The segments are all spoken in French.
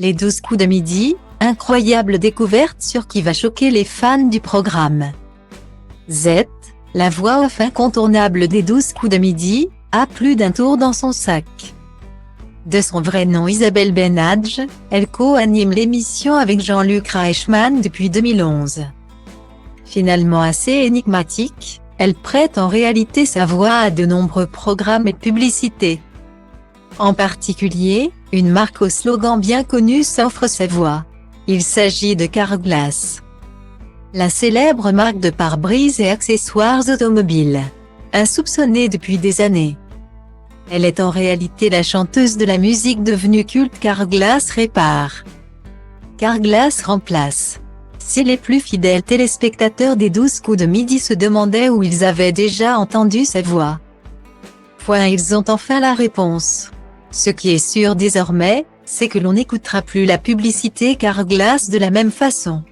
Les 12 coups de midi, incroyable découverte sur qui va choquer les fans du programme. Z, la voix off incontournable des 12 coups de midi, a plus d'un tour dans son sac. De son vrai nom Isabelle Benadj, elle co-anime l'émission avec Jean-Luc Reichmann depuis 2011. Finalement assez énigmatique, elle prête en réalité sa voix à de nombreux programmes et publicités. En particulier, une marque au slogan bien connu s'offre sa voix. Il s'agit de Carglass. La célèbre marque de pare-brise et accessoires automobiles. Insoupçonnée depuis des années. Elle est en réalité la chanteuse de la musique devenue culte Carglass répare. Carglass remplace. Si les plus fidèles téléspectateurs des 12 coups de midi se demandaient où ils avaient déjà entendu sa voix. Ils ont enfin la réponse. Ce qui est sûr désormais, c'est que l'on n'écoutera plus la publicité Carglass de la même façon.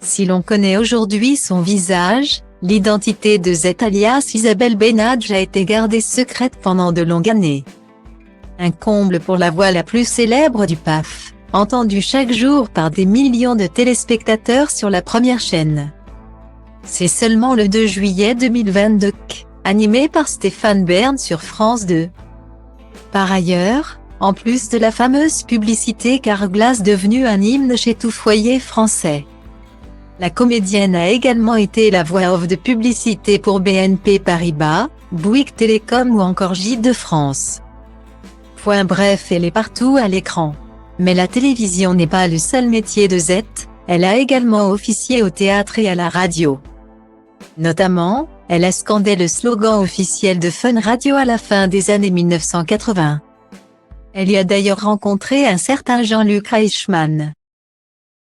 Si l'on connaît aujourd'hui son visage, l'identité de Z alias Isabelle Benadj a été gardée secrète pendant de longues années. Un comble pour la voix la plus célèbre du PAF, entendue chaque jour par des millions de téléspectateurs sur la première chaîne. C'est seulement le 2 juillet 2022 animé par Stéphane Bern sur France 2. Par ailleurs, en plus de la fameuse publicité Carglass devenue un hymne chez tout foyer français, la comédienne a également été la voix off de publicité pour BNP Paribas, Bouygues Télécom ou encore J2France. Bref, elle est partout à l'écran. Mais la télévision n'est pas le seul métier de Z, elle a également officié au théâtre et à la radio. Notamment, elle a scandé le slogan officiel de Fun Radio à la fin des années 1980. Elle y a d'ailleurs rencontré un certain Jean-Luc Reichmann.